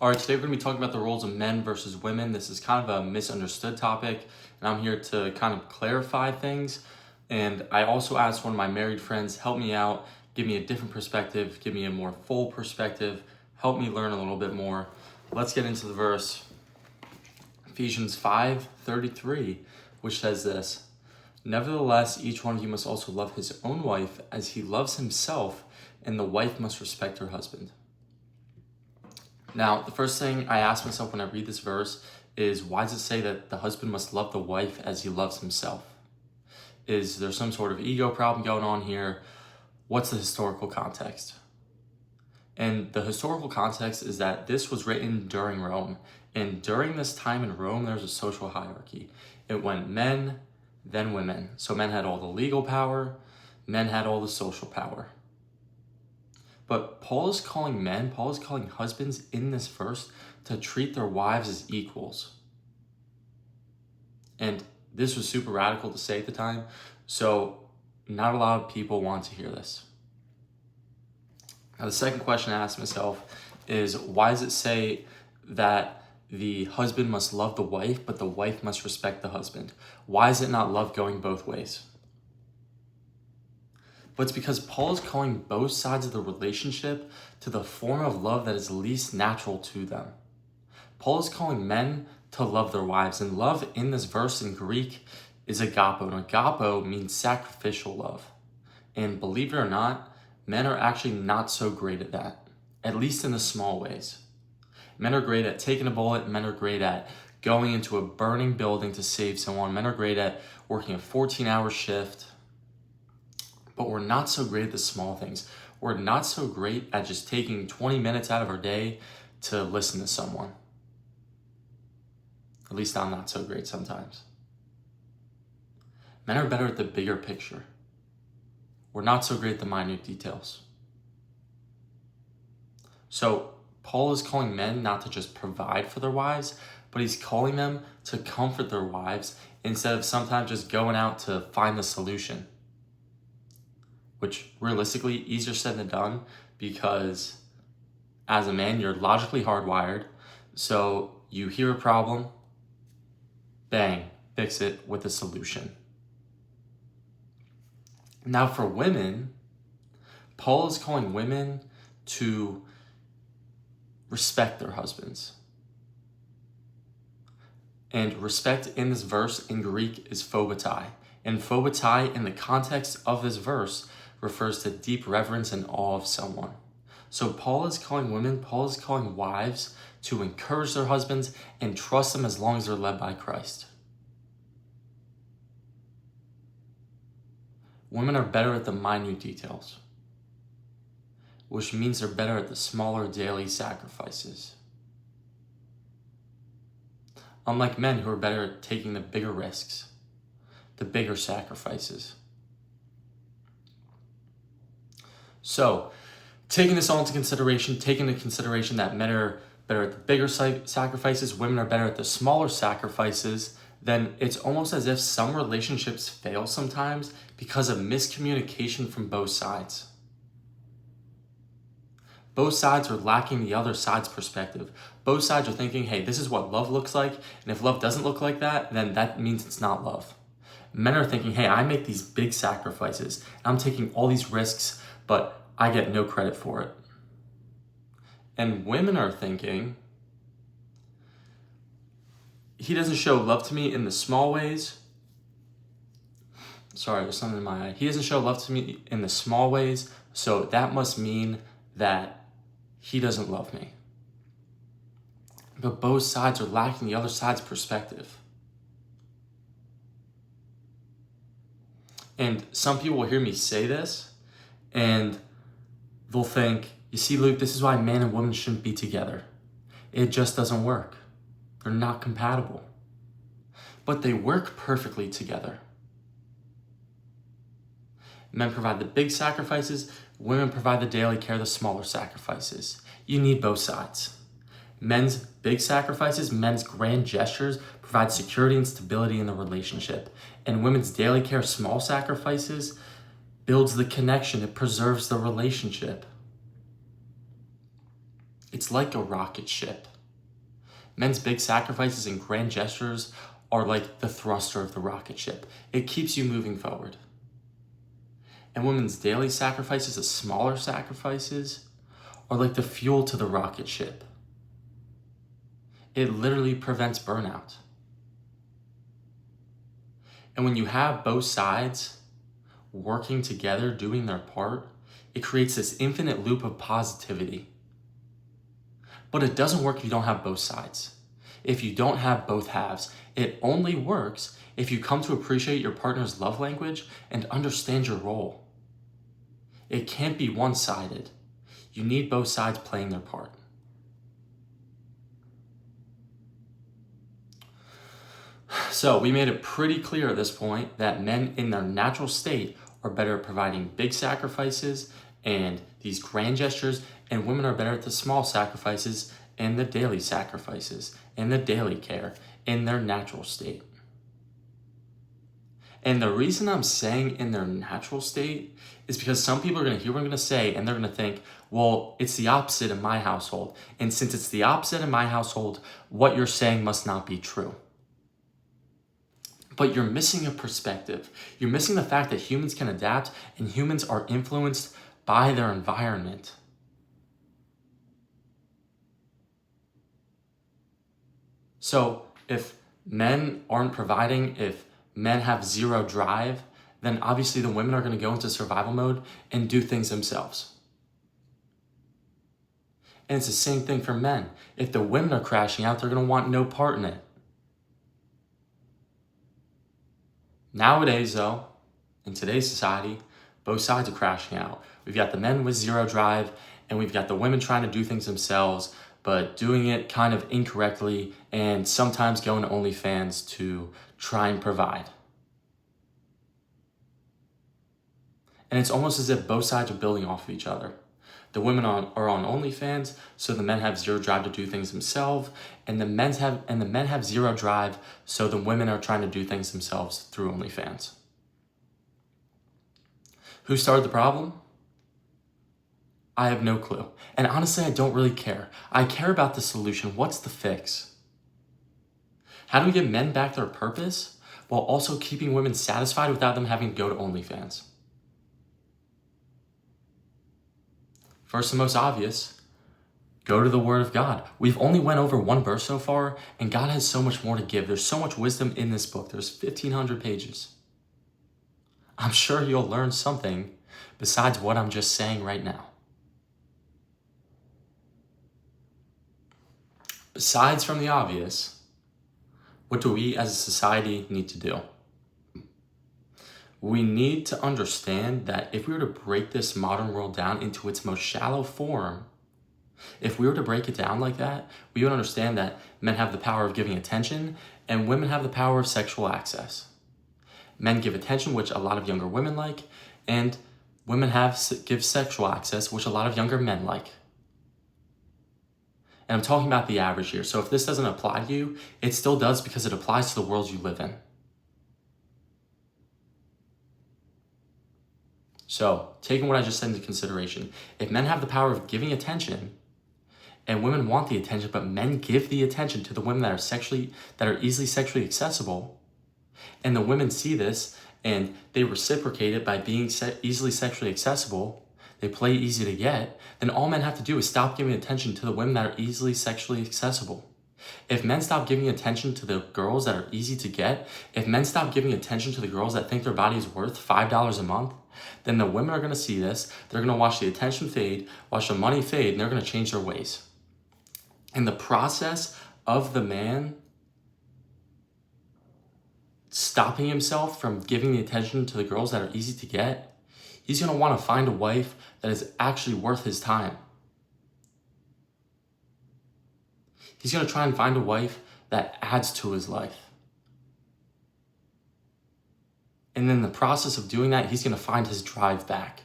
All right, today we're going to be talking about the roles of men versus women. This is kind of a misunderstood topic, and I'm here to kind of clarify things. And I also asked one of my married friends, help me out, give me a different perspective, give me a more full perspective, help me learn a little bit more. Let's get into the verse. Ephesians 5:33, which says this, "Nevertheless, each one of you must also love his own wife as he loves himself, and the wife must respect her husband." Now, the first thing I ask myself when I read this verse is, why does it say that the husband must love the wife as he loves himself? Is there some sort of ego problem going on here? What's the historical context? And the historical context is that this was written during Rome. And during this time in Rome, there was a social hierarchy. It went men, then women. So men had all the legal power, men had all the social power. But Paul is calling husbands in this verse to treat their wives as equals. And this was super radical to say at the time, so not a lot of people want to hear this. Now, the second question I ask myself is, why does it say that the husband must love the wife, but the wife must respect the husband? Why is it not love going both ways? But it's because Paul is calling both sides of the relationship to the form of love that is least natural to them. Paul is calling men to love their wives, and love in this verse in Greek is agapo, and agapo means sacrificial love. And believe it or not, men are actually not so great at that, at least in the small ways. Men are great at taking a bullet, men are great at going into a burning building to save someone, men are great at working a 14-hour shift. But we're not so great at the small things. We're not so great at just taking 20 minutes out of our day to listen to someone. At least I'm not so great sometimes. Men are better at the bigger picture. We're not so great at the minute details. So Paul is calling men not to just provide for their wives, but he's calling them to comfort their wives instead of sometimes just going out to find the solution. Which realistically, easier said than done, because as a man, you're logically hardwired. So you hear a problem, bang, fix it with a solution. Now for women, Paul is calling women to respect their husbands. And respect in this verse in Greek is phobetai. And phobetai in the context of this verse refers to deep reverence and awe of someone. So Paul is calling wives to encourage their husbands and trust them as long as they're led by Christ. Women are better at the minute details, which means they're better at the smaller daily sacrifices. Unlike men who are better at taking the bigger risks, the bigger sacrifices. So, taking this all into consideration, that men are better at the bigger sacrifices, women are better at the smaller sacrifices, then it's almost as if some relationships fail sometimes because of miscommunication from both sides. Both sides are lacking the other side's perspective. Both sides are thinking, hey, this is what love looks like, and if love doesn't look like that, then that means it's not love. Men are thinking, hey, I make these big sacrifices, I'm taking all these risks, but I get no credit for it. And women are thinking, he doesn't show love to me in the small ways. Sorry, there's something in my eye. He doesn't show love to me in the small ways, so that must mean that he doesn't love me. But both sides are lacking the other side's perspective. And some people will hear me say this, and they'll think, you see, Luke, this is why man and woman shouldn't be together. It just doesn't work. They're not compatible. But they work perfectly together. Men provide the big sacrifices, women provide the daily care, the smaller sacrifices. You need both sides. Men's big sacrifices, men's grand gestures provide security and stability in the relationship. And women's daily care, small sacrifices, builds the connection. It preserves the relationship. It's like a rocket ship. Men's big sacrifices and grand gestures are like the thruster of the rocket ship. It keeps you moving forward. And women's daily sacrifices, the smaller sacrifices, are like the fuel to the rocket ship. It literally prevents burnout. And when you have both sides working together, doing their part, it creates this infinite loop of positivity. But it doesn't work if you don't have both sides. If you don't have both halves, it only works if you come to appreciate your partner's love language and understand your role. It can't be one-sided. You need both sides playing their part. So we made it pretty clear at this point that men in their natural state are better at providing big sacrifices and these grand gestures, and women are better at the small sacrifices and the daily sacrifices and the daily care in their natural state. And the reason I'm saying in their natural state is because some people are going to hear what I'm going to say and they're going to think, well, it's the opposite in my household. And since it's the opposite in my household, what you're saying must not be true. But you're missing a perspective. You're missing the fact that humans can adapt and humans are influenced by their environment. So if men aren't providing, if men have zero drive, then obviously the women are going to go into survival mode and do things themselves. And it's the same thing for men. If the women are crashing out, they're going to want no part in it. Nowadays, though, in today's society, both sides are crashing out. We've got the men with zero drive, and we've got the women trying to do things themselves, but doing it kind of incorrectly, and sometimes going to OnlyFans to try and provide. And it's almost as if both sides are building off of each other. The women are on OnlyFans, so the men have zero drive to do things themselves, and the men have zero drive, so the women are trying to do things themselves through OnlyFans. Who started the problem? I have no clue. And honestly, I don't really care. I care about the solution. What's the fix? How do we give men back their purpose while also keeping women satisfied without them having to go to OnlyFans? First and most obvious, go to the Word of God. We've only went over one verse so far, and God has so much more to give. There's so much wisdom in this book. There's 1,500 pages. I'm sure you'll learn something besides what I'm just saying right now. Besides from the obvious, what do we as a society need to do? We need to understand that if we were to break this modern world down into its most shallow form, if we were to break it down like that, we would understand that men have the power of giving attention and women have the power of sexual access. Men give attention, which a lot of younger women like, and women give sexual access, which a lot of younger men like. And I'm talking about the average here. So if this doesn't apply to you, it still does because it applies to the world you live in. So, taking what I just said into consideration, if men have the power of giving attention, and women want the attention, but men give the attention to the women that are easily sexually accessible, and the women see this and they reciprocate it by being easily sexually accessible, they play easy to get, then all men have to do is stop giving attention to the women that are easily sexually accessible. If men stop giving attention to the girls that are easy to get, if men stop giving attention to the girls that think their body is worth $5 a month, then the women are going to see this, they're going to watch the attention fade, watch the money fade, and they're going to change their ways. In the process of the man stopping himself from giving the attention to the girls that are easy to get, he's going to want to find a wife that is actually worth his time. He's going to try and find a wife that adds to his life. And in the process of doing that, he's going to find his drive back.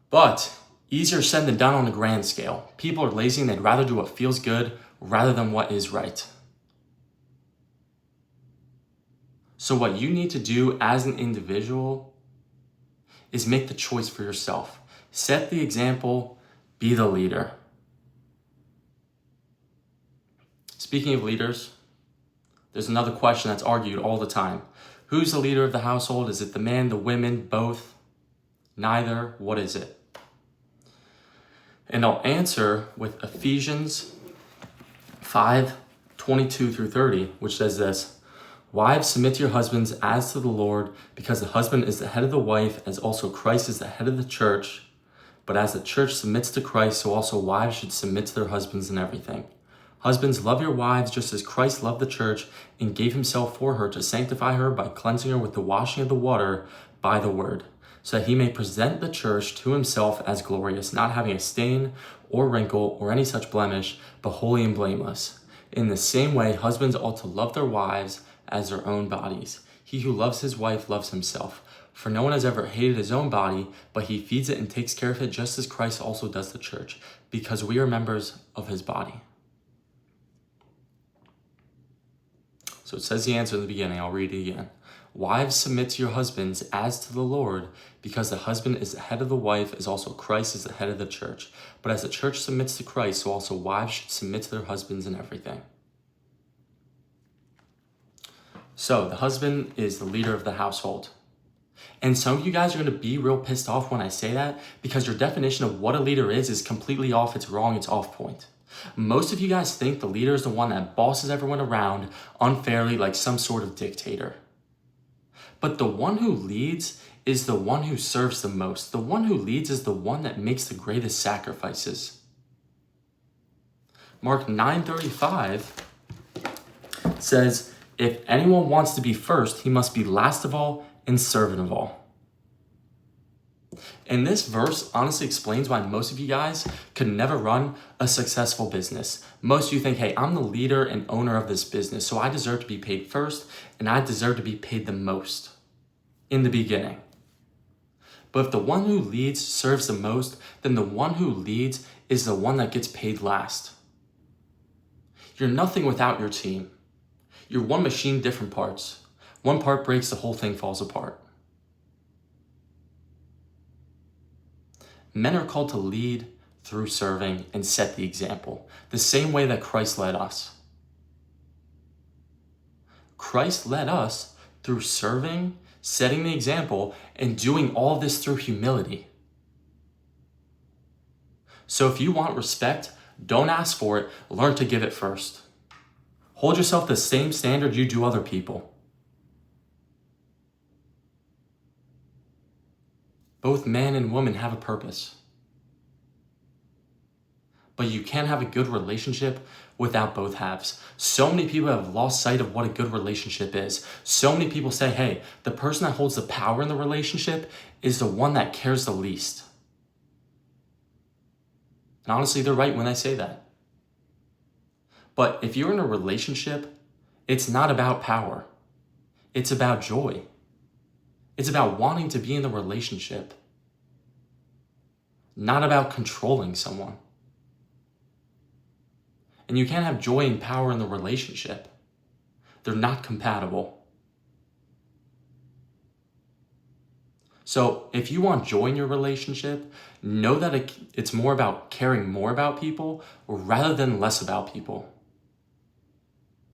But easier said than done on a grand scale. People are lazy and they'd rather do what feels good rather than what is right. So what you need to do as an individual is make the choice for yourself. Set the example, be the leader. Speaking of leaders, there's another question that's argued all the time. Who's the leader of the household? Is it the man, the women, both? Neither? What is it? And I'll answer with Ephesians 5:22 through 30, which says this: Wives, submit to your husbands as to the Lord, because the husband is the head of the wife, as also Christ is the head of the church. But as the church submits to Christ, so also wives should submit to their husbands in everything. Husbands, love your wives just as Christ loved the church and gave himself for her to sanctify her by cleansing her with the washing of the water by the word, so that he may present the church to himself as glorious, not having a stain or wrinkle or any such blemish, but holy and blameless. In the same way, husbands ought to love their wives as their own bodies. He who loves his wife loves himself. For no one has ever hated his own body, but he feeds it and takes care of it, just as Christ also does the church, because we are members of his body. So it says the answer in the beginning. I'll read it again. Wives, submit to your husbands as to the Lord, because the husband is the head of the wife, as also Christ is the head of the church. But as the church submits to Christ, so also wives should submit to their husbands in everything. So the husband is the leader of the household. And some of you guys are going to be real pissed off when I say that, because your definition of what a leader is completely off. It's wrong. It's off point. Most of you guys think the leader is the one that bosses everyone around unfairly, like some sort of dictator. But the one who leads is the one who serves the most. The one who leads is the one that makes the greatest sacrifices. Mark 9:35 says, if anyone wants to be first, he must be last of all and servant of all. And this verse honestly explains why most of you guys could never run a successful business. Most of you think, hey, I'm the leader and owner of this business, so I deserve to be paid first, and I deserve to be paid the most in the beginning. But if the one who leads serves the most, then the one who leads is the one that gets paid last. You're nothing without your team. You're one machine, different parts. One part breaks, the whole thing falls apart. Men are called to lead through serving and set the example, the same way that Christ led us. Christ led us through serving, setting the example, and doing all this through humility. So if you want respect, don't ask for it, learn to give it first. Hold yourself to the same standard you do other people. Both man and woman have a purpose. But you can't have a good relationship without both halves. So many people have lost sight of what a good relationship is. So many people say, hey, the person that holds the power in the relationship is the one that cares the least. And honestly, they're right when they say that. But if you're in a relationship, it's not about power. It's about joy. It's about wanting to be in the relationship, not about controlling someone. And you can't have joy and power in the relationship. They're not compatible. So if you want joy in your relationship, know that it's more about caring more about people rather than less about people.